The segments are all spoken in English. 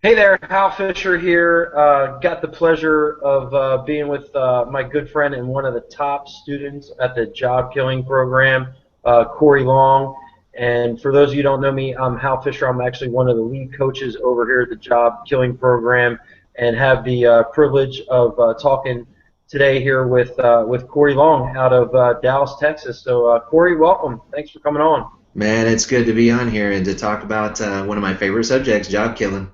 Hey there, Hal Fisher here. Got the pleasure of being with my good friend and one of the top students at the job killing program, Cory Long. And for those of you who don't know me, I'm Hal Fisher. I'm actually one of the lead coaches over here at the job killing program, and have the privilege of talking today here with Cory Long out of Dallas, Texas. So, Cory, welcome. Thanks for coming on. Man, it's good to be on here and to talk about one of my favorite subjects, job killing.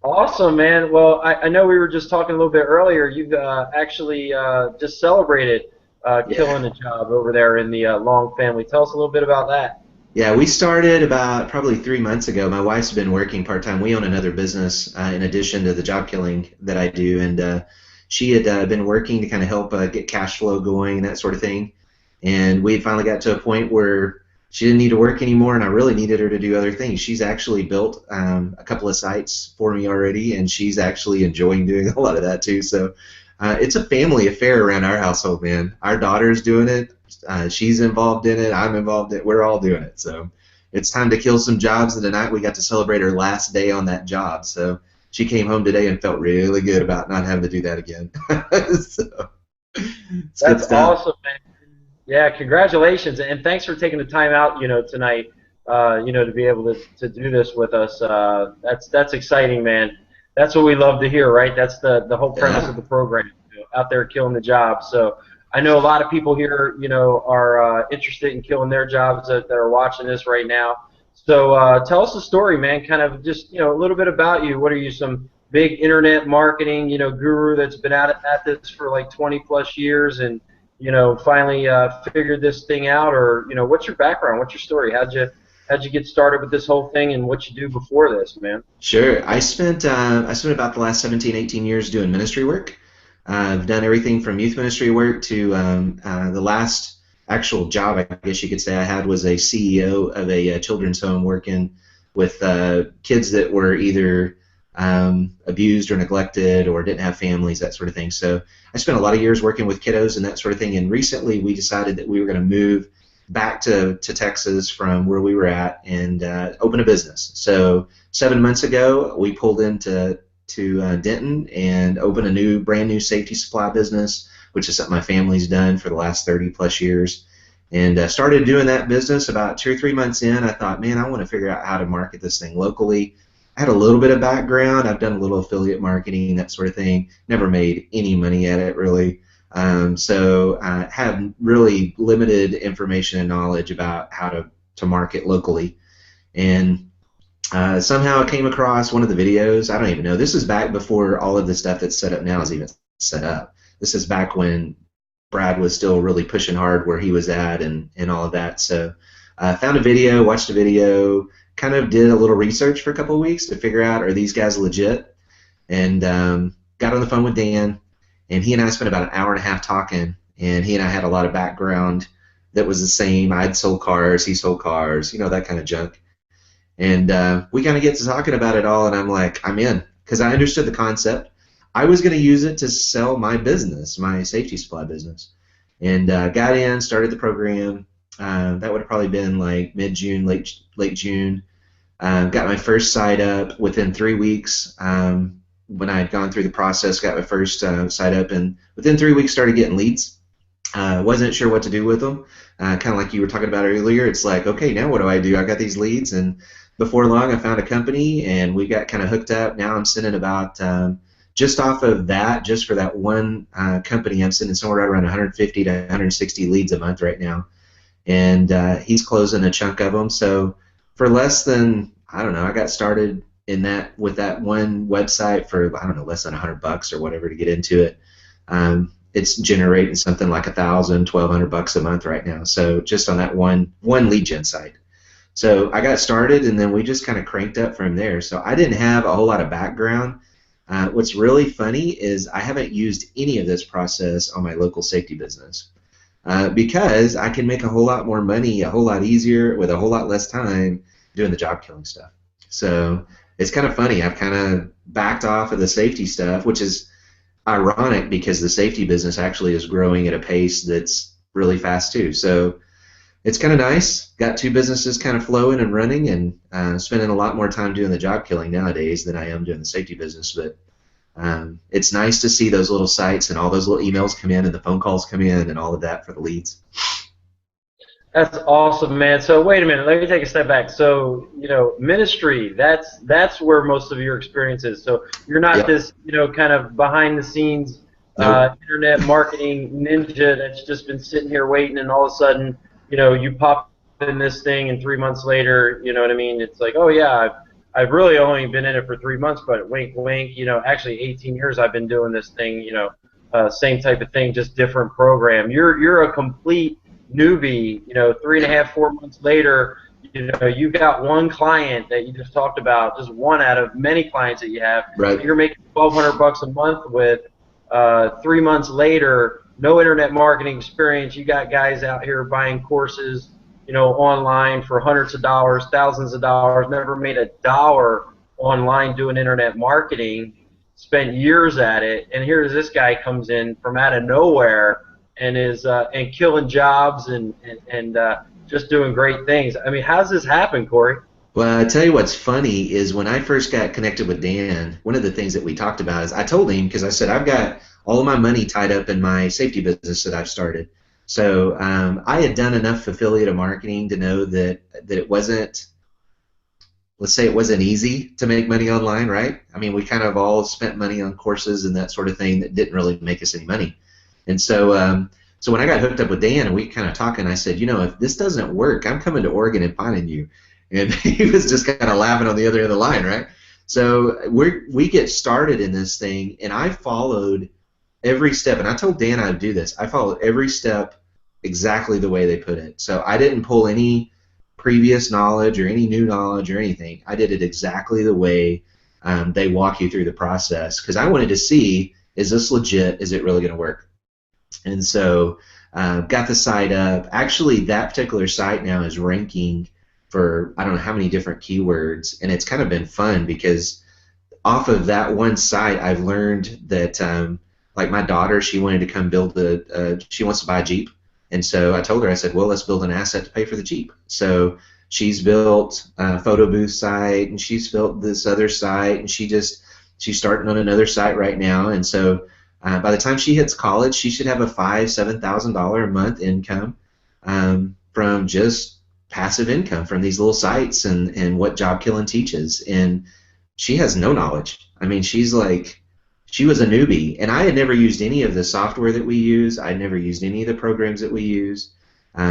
Awesome, man. Well, I know we were just talking a little bit earlier. You've actually just celebrated Yeah. killing a job over there in the Long family. Tell us a little bit about that. Yeah, we started about probably 3 months ago. My wife's been working part-time. We own another business in addition to the job killing that I do, and she had been working to kind of help get cash flow going and that sort of thing. And we finally got to a point where she didn't need to work anymore, and I really needed her to do other things. She's actually built a couple of sites for me already, and she's actually enjoying doing a lot of that too. So it's a family affair around our household, man. Our daughter's doing it. She's involved in it. I'm involved in it. We're all doing it. So it's time to kill some jobs. And tonight we got to celebrate her last day on that job. So she came home today and felt really good about not having to do that again. So it's good That's stuff. awesome, man. Yeah, congratulations, and thanks for taking the time out, tonight, to be able to do this with us. That's exciting, man. That's what we love to hear, right? That's the whole premise of Yeah. the program, out there killing the job. So I know a lot of people here, are interested in killing their jobs that are watching this right now. So tell us the story, man. Kind of just, a little bit about you. What are you, some big internet marketing, guru that's been at this for like 20 plus years and finally figured this thing out, or what's your background? What's your story? How'd you get started with this whole thing, and what you do before this, man? Sure. I spent about the last 17, 18 years doing ministry work. I've done everything from youth ministry work to the last actual job, I guess you could say, I had was a CEO of a children's home working with kids that were either abused or neglected or didn't have families, that sort of thing. So I spent a lot of years working with kiddos and that sort of thing. And recently we decided that we were going to move back to Texas from where we were at and open a business. So 7 months ago, we pulled into Denton and opened a brand new safety supply business, which is something my family's done for the last 30 plus years. And started doing that business about 2 or 3 months in. I thought, man, I want to figure out how to market this thing locally. I had a little bit of background. I've done a little affiliate marketing, that sort of thing. Never made any money at it, really. So I have really limited information and knowledge about how to market locally. And somehow I came across one of the videos. I don't even know. This is back before all of the stuff that's set up now is even set up. This is back when Brad was still really pushing hard where he was at and all of that. So I found a video, watched a video, kind of did a little research for a couple of weeks to figure out, are these guys legit? And got on the phone with Dan, and he and I spent about an hour and a half talking, and he and I had a lot of background that was the same. I'd sold cars, he sold cars, that kind of junk. And we kind of get to talking about it all, and I'm like, I'm in, because I understood the concept. I was going to use it to sell my business, my safety supply business, and got in, started the program. That would have probably been like mid-June, late June. Got my first site up within 3 weeks. When I had gone through the process, got my first site up, and within 3 weeks started getting leads. Wasn't sure what to do with them. Kind of like you were talking about earlier. It's like, okay, now what do? I got these leads, and before long, I found a company, and we got kind of hooked up. Now I'm sending about just off of that, just for that one company, I'm sending somewhere right around 150 to 160 leads a month right now, and he's closing a chunk of them. So for less than, I don't know, I got started in that with that one website for, I don't know, less than $100 or whatever to get into it. It's generating something like 1,000, 1,200 bucks a month right now. So just on that one lead gen site. So I got started, and then we just kind of cranked up from there. So I didn't have a whole lot of background. What's really funny is I haven't used any of this process on my local safety business because I can make a whole lot more money, a whole lot easier, with a whole lot less time doing the job killing stuff. So it's kind of funny. I've kind of backed off of the safety stuff, which is ironic because the safety business actually is growing at a pace that's really fast too. So It's kind of nice. Got two businesses kind of flowing and running, and spending a lot more time doing the job killing nowadays than I am doing the safety business. But it's nice to see those little sites and all those little emails come in and the phone calls come in and all of that for the leads. That's awesome, man. So wait a minute, let me take a step back. So, ministry, that's where most of your experience is. So you're not Yep. this, kind of behind the scenes Nope. internet marketing ninja that's just been sitting here waiting and all of a sudden, you pop in this thing and 3 months later, you know what I mean? It's like, oh yeah, I've really only been in it for 3 months, but wink, wink, actually 18 years I've been doing this thing, same type of thing, just different program. You're a complete newbie, 3.5, 4 months later, you've got one client that you just talked about, just one out of many clients that you have. Right. You're making $1,200 a month with. 3 months later, no internet marketing experience. You got guys out here buying courses, online for hundreds of dollars, thousands of dollars. Never made a dollar online doing internet marketing. Spent years at it, and here's this guy comes in from out of nowhere and is and killing jobs and just doing great things. I mean, how's this happen, Cory? Well, I tell you what's funny is when I first got connected with Dan, one of the things that we talked about is I told him, because I said I've got all of my money tied up in my safety business that I've started. So I had done enough affiliate marketing to know that it wasn't, let's say it wasn't easy to make money online, right? I mean, we kind of all spent money on courses and that sort of thing that didn't really make us any money. And so when I got hooked up with Dan and we kind of talking, I said, if this doesn't work, I'm coming to Oregon and finding you. And he was just kind of laughing on the other end of the line, right? So we get started in this thing, and I followed every step. And I told Dan I'd do this. I followed every step exactly the way they put it. So I didn't pull any previous knowledge or any new knowledge or anything. I did it exactly the way they walk you through the process, because I wanted to see, is this legit? Is it really going to work? And so got the site up. Actually, that particular site now is ranking for I don't know how many different keywords, and it's kind of been fun because off of that one site, I've learned that like my daughter, she wanted to come build she wants to buy a Jeep, and so I told her, I said, well, let's build an asset to pay for the Jeep. So she's built a photo booth site, and she's built this other site, and she's starting on another site right now, and so by the time she hits college, she should have a $5,000-7,000 a month income from just passive income from these little sites and what job killing teaches. And she has no knowledge. I mean, she was a newbie, and I had never used any of the software that we use. I never used any of the programs that we use.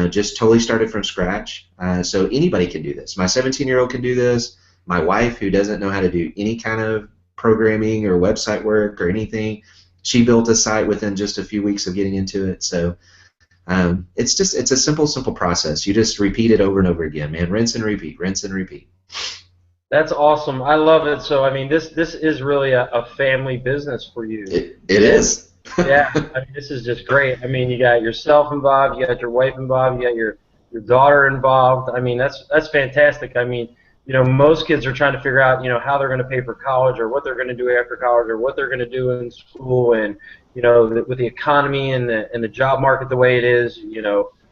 Just totally started from scratch. So anybody can do this. My 17-year-old can do this. My wife, who doesn't know how to do any kind of programming or website work or anything, she built a site within just a few weeks of getting into it. So it's a simple process. You just repeat it over and over again, man. Rinse and repeat, rinse and repeat. That's awesome. I love it. So I mean, this is really a family business for you. It is. Yeah, I mean, this is just great. I mean, you got yourself involved, you got your wife involved, you got your daughter involved. I mean, that's fantastic. I mean, most kids are trying to figure out, how they're going to pay for college or what they're going to do after college or what they're going to do in school, and with the economy and the job market the way it is,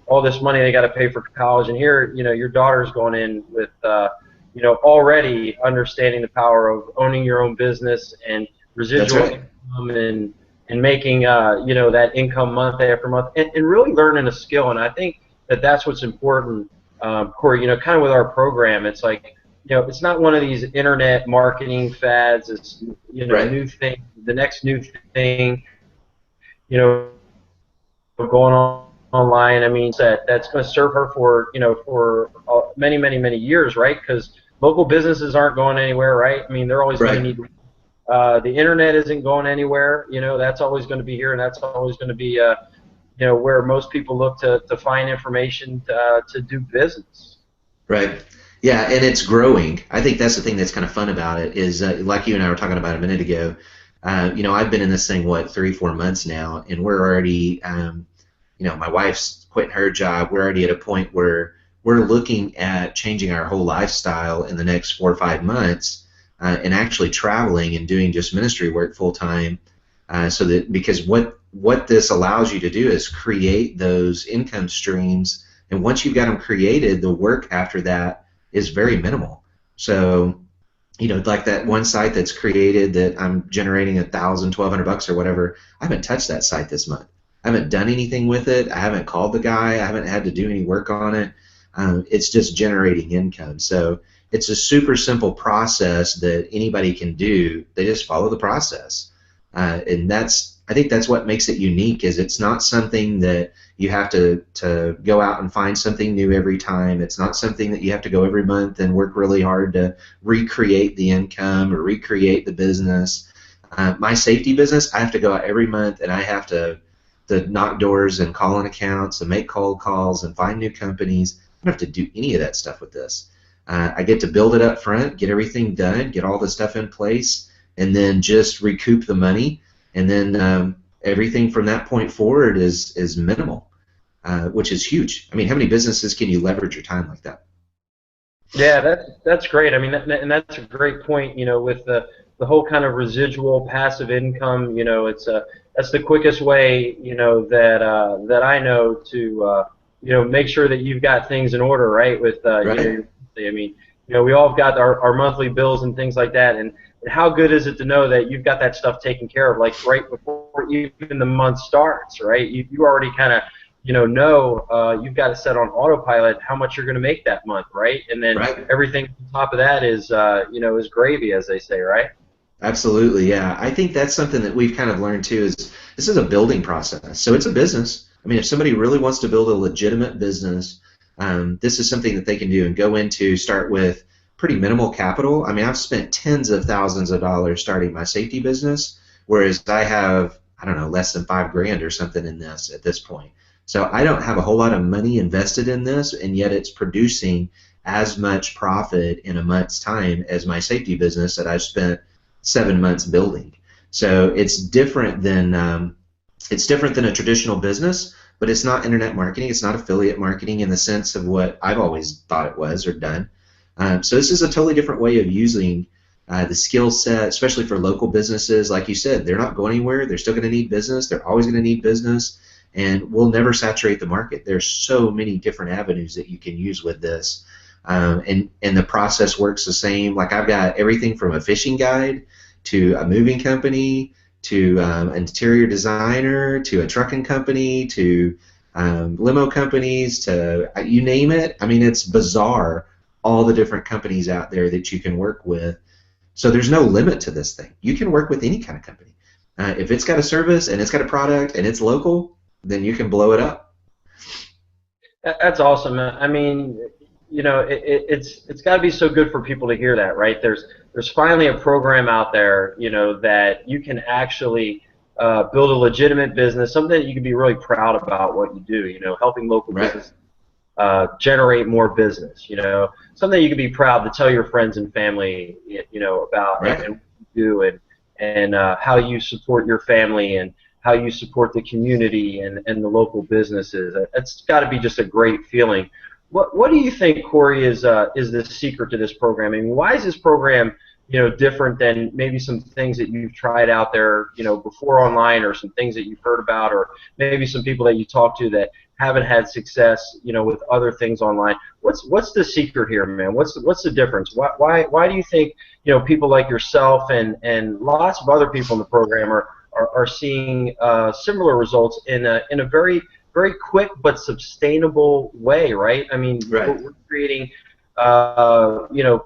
all this money they got to pay for college, and here, your daughter's going in with, already understanding the power of owning your own business and residual That's right. income and making that income month after month and really learning a skill. And I think that's what's important, Cory. Kind of with our program, it's like it's not one of these internet marketing fads. It's Right. new thing, the next new thing, you know going on online. I mean, that's going to serve her for for many years, right? Because local businesses aren't going anywhere, right? I mean, they're always going to Right. need. The internet isn't going anywhere. That's always going to be here, and that's always going to be where most people look to find information to do business. Right. Yeah, and it's growing. I think that's the thing that's kind of fun about it is like you and I were talking about a minute ago. I've been in this thing 3-4 months now, and we're already, my wife's quitting her job. We're already at a point where we're looking at changing our whole lifestyle in the next 4 or 5 months, and actually traveling and doing just ministry work full time. So that because what this allows you to do is create those income streams And once you've got them created, the work after that is very minimal. So, like that one site that's created that I'm generating 1,000, 1,200 bucks or whatever. I haven't touched that site this month. I haven't done anything with it. I haven't called the guy. I haven't had to do any work on it. It's just generating income. So it's a super simple process that anybody can do. They just follow the process, and I think that's what makes it unique. Is it's not something that you have to go out and find something new every time. It's not something that you have to go every month and work really hard to recreate the income or recreate the business. My safety business, I have to go out every month and I have to knock doors and call on accounts and make cold calls and find new companies. I don't have to do any of that stuff with this. I get to build it up front, get everything done, get all the stuff in place, and then just recoup the money. And then everything from that point forward is minimal, which is huge. I mean, how many businesses can you leverage your time like that? Yeah, that's great. I mean, and that's a great point. With the whole kind of residual passive income, that's the quickest way, that I know to make sure that you've got things in order, right? With Right. I mean, we all have got our monthly bills and things like that, and how good is it to know that you've got that stuff taken care of, like right before even the month starts, right? You already kind of you've got it set on autopilot how much you're going to make that month, right? And then Right. everything on top of that is gravy, as they say, right? Absolutely, yeah. I think that's something that we've kind of learned too is this is a building process. So it's a business. I mean, if somebody really wants to build a legitimate business, this is something that they can do and go into, start with pretty minimal capital. I mean, I've spent tens of thousands of dollars starting my safety business, whereas I have, I don't know, less than 5 grand or something in this at this point. So I don't have a whole lot of money invested in this, and yet it's producing as much profit in a month's time as my safety business that I've spent 7 months building. So it's different than a traditional business, but it's not internet marketing. It's not affiliate marketing in the sense of what I've always thought it was or done. So this is a totally different way of using the skill set, especially for local businesses. Like you said, they're not going anywhere. They're still going to need business. They're always going to need business, and we'll never saturate the market. There's so many different avenues that you can use with this. And the process works the same. Like I've got everything from a fishing guide to a moving company to an interior designer to a trucking company to limo companies to you name it. I mean, it's bizarre all the different companies out there that you can work with. So there's no limit to this thing. You can work with any kind of company. If it's got a service and it's got a product and it's local, then you can blow it up. That's awesome. I mean, it's got to be so good for people to hear that, right? There's finally a program out there, that you can actually build a legitimate business, something that you can be really proud about what you do. Helping local Right. business generate more business. Something you can be proud to tell your friends and family, about Right. and what you do and how you support your family and how you support the community and the local businesses. It's got to be just a great feeling. What do you think, Cory, is the secret to this program? I mean, why is this program different than maybe some things that you've tried out there before online, or some things that you've heard about, or maybe some people that you talk to that haven't had success with other things online? What's the secret here, man? What's the difference? Why do you think people like yourself and lots of other people in the program are seeing similar results in a very very quick but sustainable way, right? I mean, Right. we're creating,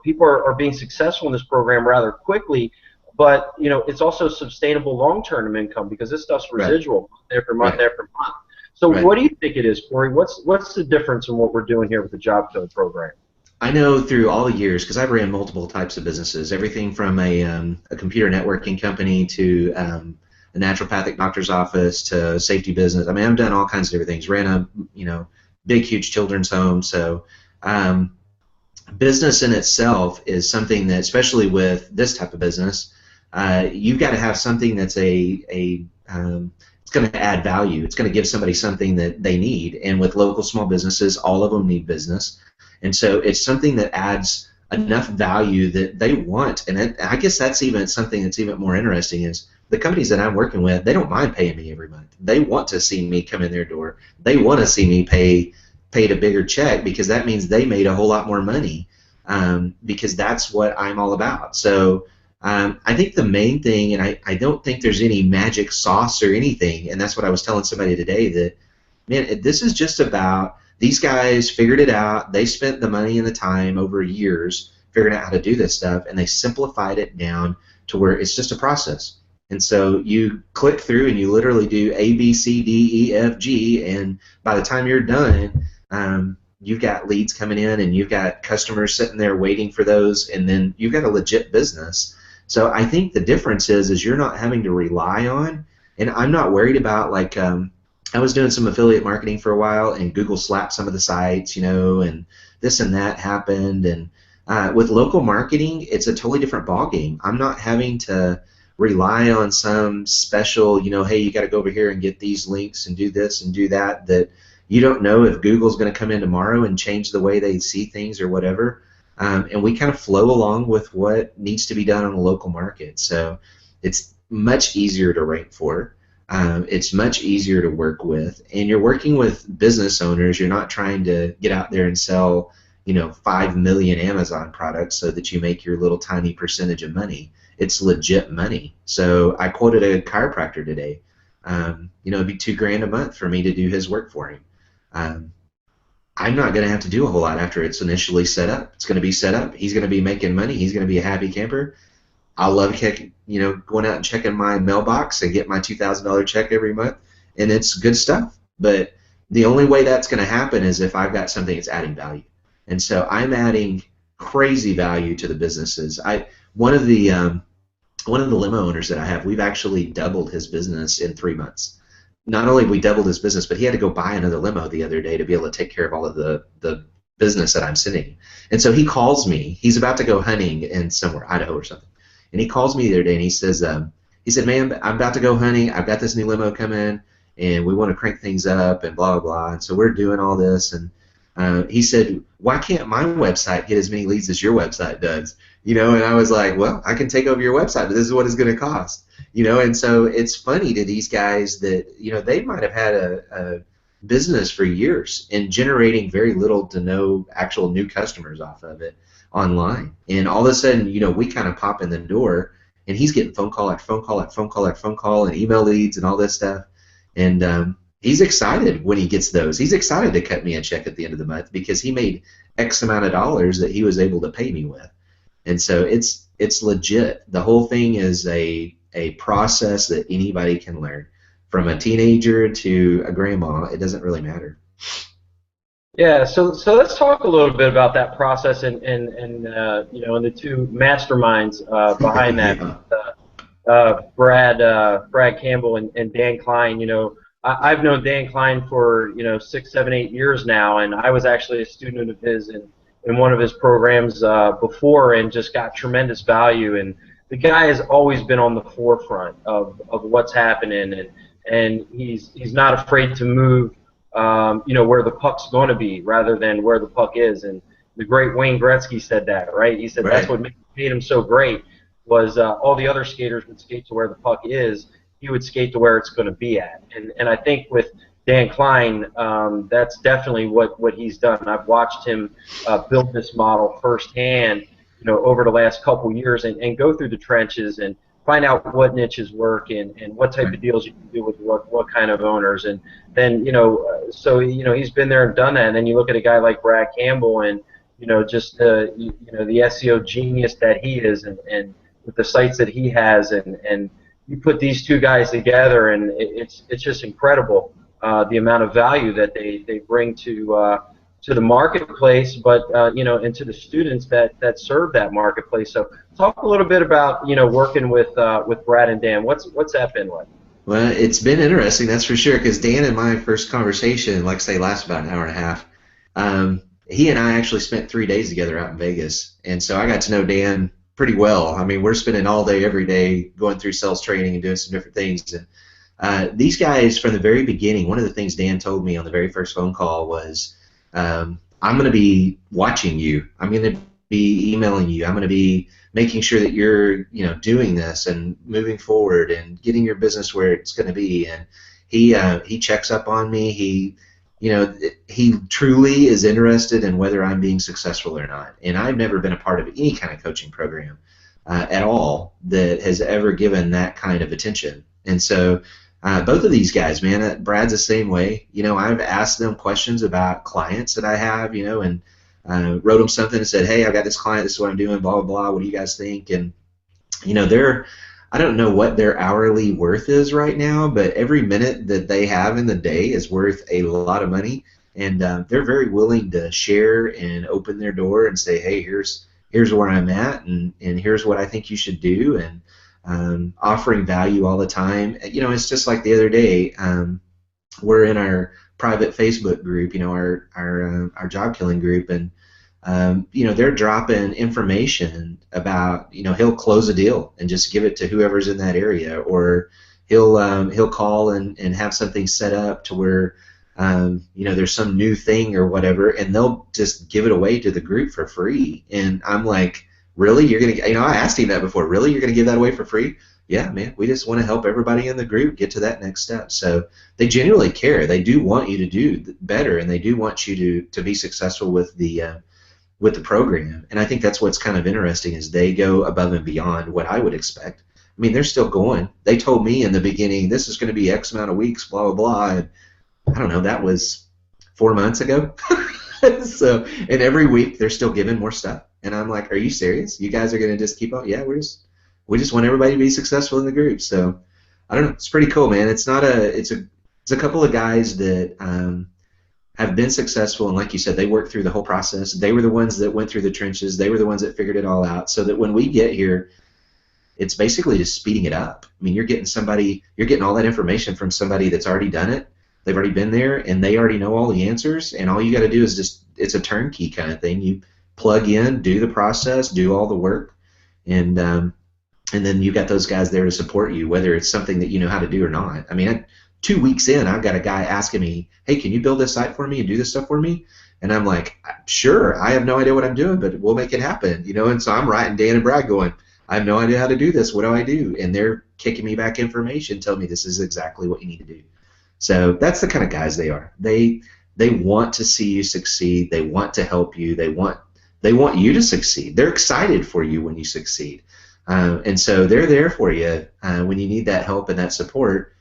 people are being successful in this program rather quickly, but it's also sustainable long-term income because this stuff's Right. residual month after month Right. after month. So Right. what do you think it is, Cory? What's the difference in what we're doing here with the job code program? I know through all the years, because I've ran multiple types of businesses, everything from a computer networking company to a naturopathic doctor's office to a safety business. I mean, I've done all kinds of different things. Ran a big, huge children's home. So um, business in itself is something that, especially with this type of business, you've got to have something that's it's going to add value. It's going to give somebody something that they need. And with local small businesses, all of them need business. And so it's something that adds enough value that they want. And I guess that's even something that's even more interesting is the companies that I'm working with, they don't mind paying me every month. They want to see me come in their door. They want to see me pay paid a bigger check, because that means they made a whole lot more money, because that's what I'm all about. So I think the main thing, and I don't think there's any magic sauce or anything, and that's what I was telling somebody today, that, man, this is just about these guys figured it out. They spent the money and the time over years figuring out how to do this stuff, and they simplified it down to where it's just a process. And so you click through and you literally do A, B, C, D, E, F, G, and by the time you're done, you've got leads coming in, and you've got customers sitting there waiting for those, and then you've got a legit business. So I think the difference is you're not having to rely on, and I'm not worried about, like, I was doing some affiliate marketing for a while, and Google slapped some of the sites, and this and that happened. And with local marketing, it's a totally different ballgame. I'm not having to rely on some special, hey, you got to go over here and get these links and do this and do that, that you don't know if Google's going to come in tomorrow and change the way they see things or whatever. And we kind of flow along with what needs to be done on a local market. So it's much easier to rank for. It's much easier to work with, and you're working with business owners. You're not trying to get out there and sell, 5 million Amazon products so that you make your little tiny percentage of money. It's legit money. So I quoted a chiropractor today. It'd be $2,000 a month for me to do his work for him. I'm not going to have to do a whole lot after it's initially set up. It's going to be set up. He's going to be making money. He's going to be a happy camper. I love going out and checking my mailbox and get my $2,000 check every month, and it's good stuff. But the only way that's going to happen is if I've got something that's adding value. And so I'm adding crazy value to the businesses. One of the limo owners that I have, we've actually doubled his business in 3 months. Not only have we doubled his business, but he had to go buy another limo the other day to be able to take care of all of the business that I'm sending. And so he calls me. He's about to go hunting in somewhere, Idaho or something. And he calls me the other day, and he said, man, I'm about to go hunting. I've got this new limo coming, and we want to crank things up and blah, blah, blah. And so we're doing all this. And he said, why can't my website get as many leads as your website does? And I was like, well, I can take over your website, but this is what it's going to cost. And so it's funny to these guys that, they might have had a business for years and generating very little to no actual new customers off of it online. And all of a sudden, we kind of pop in the door, and he's getting phone call after phone call after phone call after phone call and email leads and all this stuff. And he's excited when he gets those. He's excited to cut me a check at the end of the month because he made X amount of dollars that he was able to pay me with. And so it's legit. The whole thing is a process that anybody can learn. From a teenager to a grandma, it doesn't really matter. Yeah, so let's talk a little bit about that process and the two masterminds behind that, Brad Campbell and Dan Klein. I've known Dan Klein for 6, 7, 8 years now, and I was actually a student of his in one of his programs before, and just got tremendous value. And the guy has always been on the forefront of what's happening, and he's not afraid to move. Where the puck's going to be rather than where the puck is. And the great Wayne Gretzky said that, right? He said that's what made him so great was all the other skaters would skate to where the puck is. He would skate to where it's going to be at. And I think with Dan Klein, that's definitely what he's done. I've watched him build this model firsthand, over the last couple years and go through the trenches and find out what niches work and what type of deals you can do with what kind of owners. And then, he's been there and done that. And then you look at a guy like Brad Campbell and, just the SEO genius that he is and with the sites that he has. And you put these two guys together and it's just incredible the amount of value that they bring to the marketplace, but and to the students that serve that marketplace. So talk a little bit about working with Brad and Dan. What's that been like? Well, it's been interesting, that's for sure, because Dan and my first conversation, like I say, lasted about an hour and a half. He and I actually spent 3 days together out in Vegas, and so I got to know Dan pretty well. I mean, we're spending all day, every day, going through sales training and doing some different things. And these guys, from the very beginning, one of the things Dan told me on the very first phone call was, I'm going to be watching you. I'm going to be emailing you. I'm going to be making sure that you're, doing this and moving forward and getting your business where it's going to be. And he checks up on me. he truly is interested in whether I'm being successful or not. And I've never been a part of any kind of coaching program at all that has ever given that kind of attention. And so both of these guys, man, Brad's the same way. I've asked them questions about clients that I have, and wrote them something and said, hey, I've got this client, this is what I'm doing, blah, blah, blah. What do you guys think? And, I don't know what their hourly worth is right now, but every minute that they have in the day is worth a lot of money, and they're very willing to share and open their door and say, "Hey, here's where I'm at, and here's what I think you should do," and offering value all the time. It's just like the other day. We're in our private Facebook group, our job killing group, and they're dropping information about, he'll close a deal and just give it to whoever's in that area, or he'll call and have something set up to where, there's some new thing or whatever, and they'll just give it away to the group for free. And I'm like, really? You're going to, I asked him that before, really? You're going to give that away for free? Yeah, man, we just want to help everybody in the group get to that next step. So they genuinely care. They do want you to do better, and they do want you to be successful with the program. And I think that's what's kind of interesting, is they go above and beyond what I would expect. I mean, they're still going. They told me in the beginning, this is going to be X amount of weeks, blah, blah, blah. And I don't know, that was 4 months ago. So, and every week they're still giving more stuff. And I'm like, are you serious? You guys are going to just keep on? Yeah, we just want everybody to be successful in the group. So I don't know. It's pretty cool, man. It's a couple of guys that have been successful, and like you said, they worked through the whole process. They were the ones that went through the trenches. They were the ones that figured it all out, so that when we get here, it's basically just speeding it up. I mean, you're getting all that information from somebody that's already done it. They've already been there, and they already know all the answers, and all you got to do is it's a turnkey kind of thing. You plug in, do the process, do all the work, and then you got those guys there to support you, whether it's something that you know how to do or not. I mean, 2 weeks in, I've got a guy asking me, hey, can you build this site for me and do this stuff for me? And I'm like, sure, I have no idea what I'm doing, but we'll make it happen. And so I'm writing Dan and Brad going, I have no idea how to do this. What do I do? And they're kicking me back information, telling me this is exactly what you need to do. So that's the kind of guys they are. They want to see you succeed. They want to help you. They want you to succeed. They're excited for you when you succeed. And so they're there for you when you need that help and that support.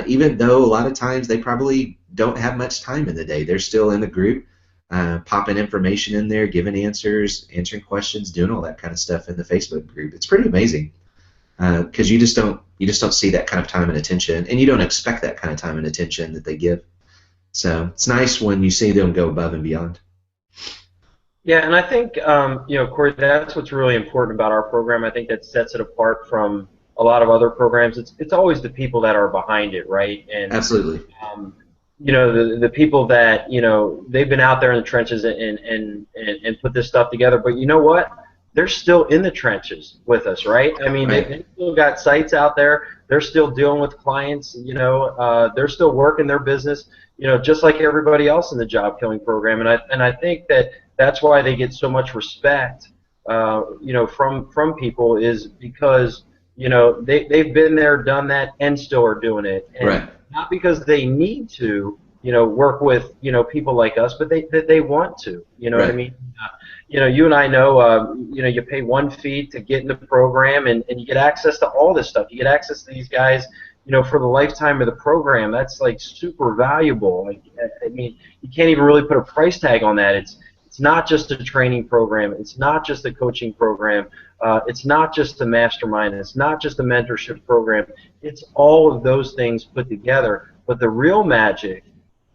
Even though a lot of times they probably don't have much time in the day. They're still in the group, popping information in there, giving answers, answering questions, doing all that kind of stuff in the Facebook group. It's pretty amazing, because you just don't see that kind of time and attention, and you don't expect that kind of time and attention that they give. So it's nice when you see them go above and beyond. Yeah, and I think, Cory, that's what's really important about our program. I think that sets it apart from a lot of other programs. It's always the people that are behind it, right? And absolutely. The people that they've been out there in the trenches and put this stuff together. But you know what? They're still in the trenches with us, right? I mean, right. They still got sites out there. They're still dealing with clients. They're still working their business. Just like everybody else in the job killing program. And I think that's why they get so much respect, from people, is because they've been there, done that, and still are doing it. And right. Not because they need to, work with, people like us, but they want to. You know right. what I mean? You and I know, you pay one fee to get in the program, and you get access to all this stuff. You get access to these guys, for the lifetime of the program. That's like super valuable. Like, I mean, you can't even really put a price tag on that. It's not just a training program. It's not just a coaching program. It's not just a mastermind. It's not just a mentorship program. It's all of those things put together. But the real magic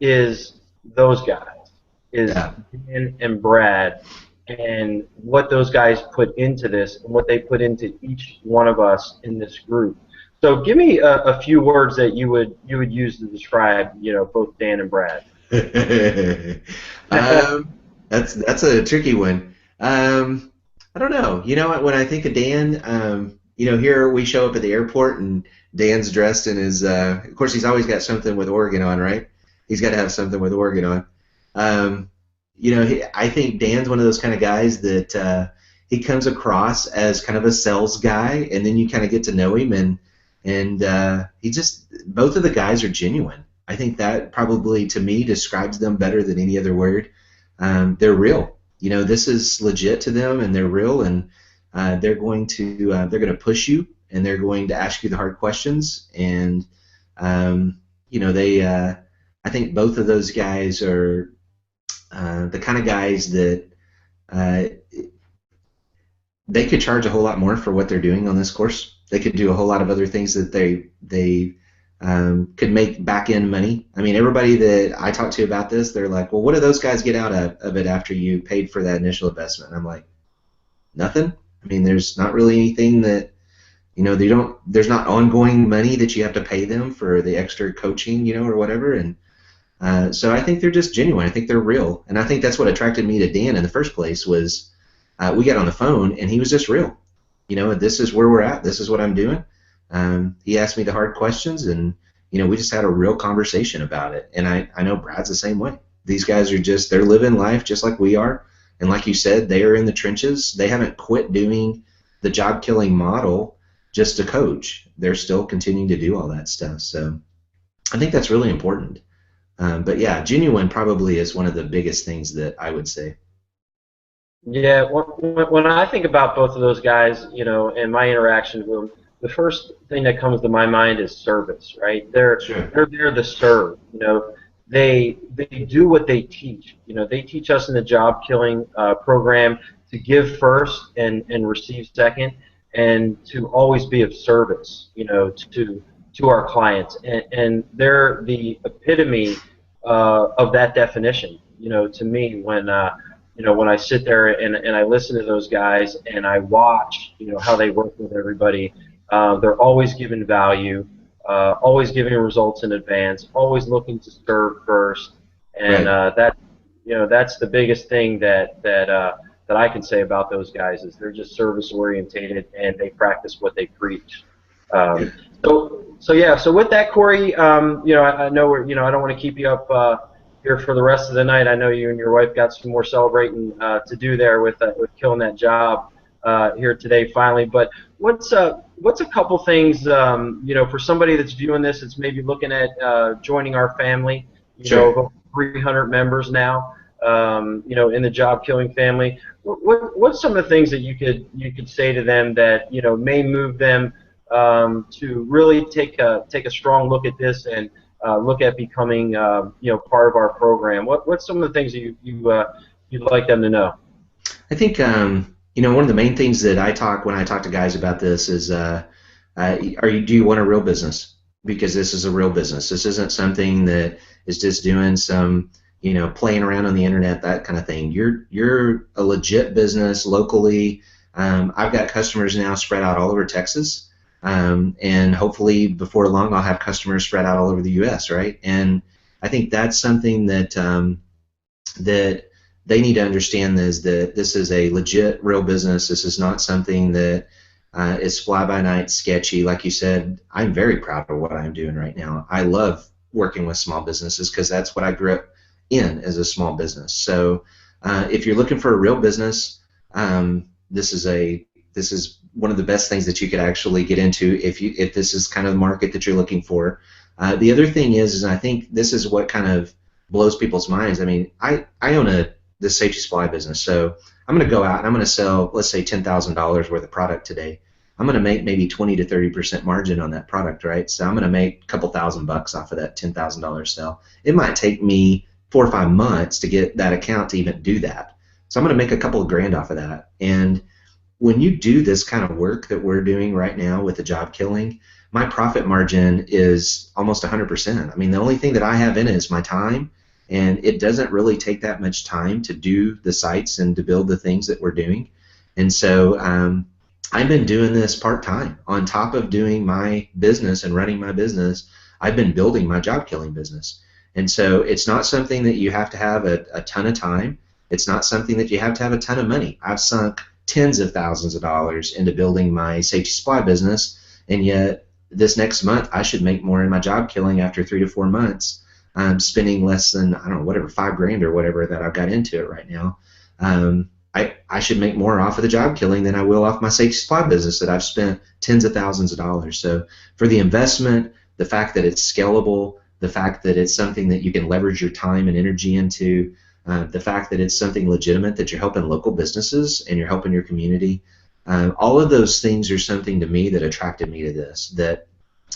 is those guys, is Dan and Brad, and what those guys put into this, and what they put into each one of us in this group. So give me a few words that you would use to describe, both Dan and Brad. That's a tricky one. I don't know. When I think of Dan, here we show up at the airport and Dan's dressed in his. Of course, he's always got something with Oregon on, right? He's got to have something with Oregon on. I think Dan's one of those kind of guys that he comes across as kind of a sales guy, and then you kind of get to know him, and both of the guys are genuine. I think that probably to me describes them better than any other word. They're real. You know, this is legit to them, and they're real, and they're going to push you, and they're going to ask you the hard questions, and you know, I think both of those guys are the kind of guys that uh, they could charge a whole lot more for what they're doing on this course. They could do a whole lot of other things that they could make back end money. I mean, everybody that I talk to about this, they're like, "Well, what do those guys get out of it after you paid for that initial investment?" And I'm like, "Nothing. I mean, there's not really anything that they don't. There's not ongoing money that you have to pay them for the extra coaching, or whatever." And so I think they're just genuine. I think they're real, and I think that's what attracted me to Dan in the first place was we got on the phone and he was just real. This is where we're at. This is what I'm doing. He asked me the hard questions, and we just had a real conversation about it. And I know Brad's the same way. These guys are they're living life just like we are. And like you said, they are in the trenches. They haven't quit doing the job killing model just to coach. They're still continuing to do all that stuff. So I think that's really important. But yeah, genuine probably is one of the biggest things that I would say. Yeah, when I think about both of those guys, and my interactions with them, the first thing that comes to my mind is service, right? Sure. They're there to serve. They do what they teach. They teach us in the job killing program to give first and receive second, and to always be of service. To our clients, and they're the epitome of that definition. To me, when I sit there and I listen to those guys and I watch, how they work with everybody, they're always giving value, always giving results in advance, always looking to serve first, and Right. that's the biggest thing that I can say about those guys is they're just service orientated and they practice what they preach. Um, so with that, Cory, I know I don't want to keep you up here for the rest of the night. I know you and your wife got some more celebrating to do there with killing that job here today finally. But what's a couple things for somebody that's viewing this, that's maybe looking at joining our family, Sure. of 300 members now, in the job killing family. What's some of the things that you could say to them that may move them to really take a strong look at this and look at becoming part of our program? What's some of the things that you'd like them to know? I think one of the main things that when I talk to guys about this is, do you want a real business? Because this is a real business. This isn't something that is just doing some playing around on the internet, that kind of thing. You're a legit business locally. I've got customers now spread out all over Texas, and hopefully before long I'll have customers spread out all over the U.S. Right? And I think that's something that they need to understand is that this is a legit, real business. This is not something that is fly-by-night sketchy. Like you said, I'm very proud of what I'm doing right now. I love working with small businesses because that's what I grew up in, as a small business. So if you're looking for a real business, this is one of the best things that you could actually get into if this is kind of the market that you're looking for. The other thing is I think this is what kind of blows people's minds. I mean, I own this safety supply business, so I'm going to go out and I'm going to sell, let's say, $10,000 worth of product today. I'm going to make maybe 20 to 30% margin on that product, right? So I'm going to make a couple $1,000 off of that $10,000 sale. It might take me 4 or 5 months to get that account to even do that. So I'm going to make a couple of grand off of that. And when you do this kind of work that we're doing right now with the job killing, my profit margin is almost 100%. I mean, the only thing that I have in it is my time, and it doesn't really take that much time to do the sites and to build the things that we're doing. And so I've been doing this part-time. On top of doing my business and running my business, I've been building my job killing business. And so it's not something that you have to have a ton of time. It's not something that you have to have a ton of money. I've sunk tens of thousands of dollars into building my safety supply business, and yet this next month I should make more in my job killing after 3 to 4 months. I'm spending less than, I don't know, whatever, 5 grand or whatever that I've got into it right now. I should make more off of the job killing than I will off my safety supply business that I've spent tens of thousands of dollars. So for the investment, the fact that it's scalable, the fact that it's something that you can leverage your time and energy into, the fact that it's something legitimate, that you're helping local businesses and you're helping your community. All of those things are something to me that attracted me to this, that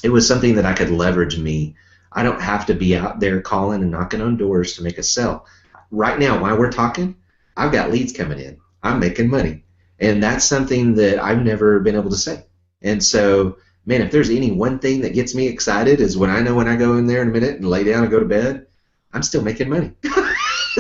it was something that I could leverage me. I don't have to be out there calling and knocking on doors to make a sale. Right now, while we're talking, I've got leads coming in. I'm making money. And that's something that I've never been able to say. And so, man, if there's any one thing that gets me excited is when I know when I go in there in a minute and lay down and go to bed, I'm still making money.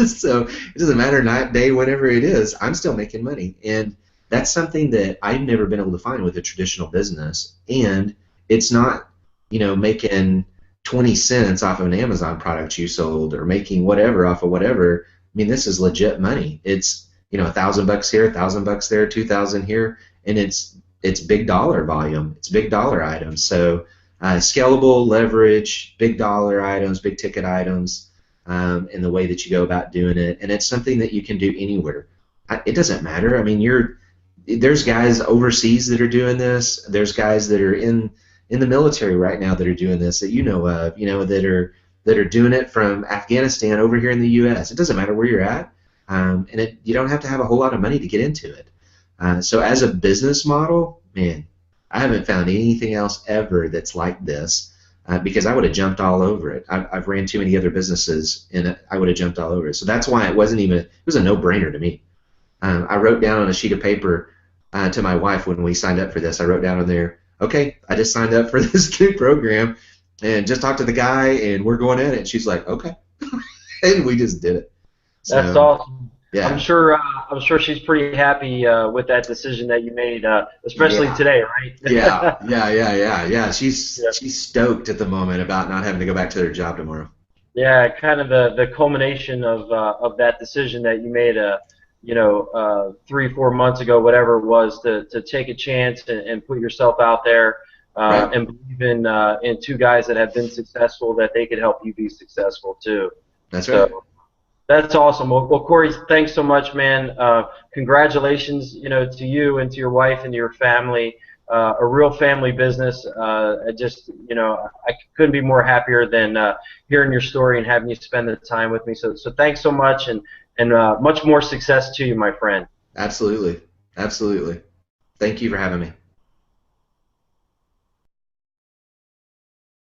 So it doesn't matter night, day, whatever it is, I'm still making money. And that's something that I've never been able to find with a traditional business. And it's not, making 20 cents off of an Amazon product you sold or making whatever off of whatever. I mean, this is legit money. It's, $1,000 here, $1,000 there, 2,000 here, and it's big dollar volume. It's big dollar items. So scalable, leverage, big dollar items, big ticket items, in the way that you go about doing it. And it's something that you can do anywhere. It doesn't matter. I mean, there's guys overseas that are doing this. There's guys that are in the military right now that are doing this that you know of, that are doing it from Afghanistan over here in the U.S. It doesn't matter where you're at, and you don't have to have a whole lot of money to get into it. So as a business model, man, I haven't found anything else ever that's like this, because I would have jumped all over it. I've ran too many other businesses, and I would have jumped all over it. So that's why it was a no-brainer to me. I wrote down on a sheet of paper to my wife when we signed up for this. I wrote down on there, okay, I just signed up for this new program, and just talked to the guy, and we're going at it. And she's like, okay, and we just did it. So, that's awesome. Yeah. I'm sure she's pretty happy with that decision that you made, especially today, right? Yeah. She's stoked at the moment about not having to go back to their job tomorrow. Yeah, kind of the culmination of that decision that you made 3-4 months ago, whatever it was, to take a chance and put yourself out there, Right. and believe in two guys that have been successful, that they could help you be successful too. That's right. So that's awesome. Well, Cory, thanks so much, man. Congratulations, to you and to your wife and your family. A real family business. I couldn't be more happier than hearing your story and having you spend the time with me. So thanks so much, and much more success to you, my friend. Absolutely. Thank you for having me.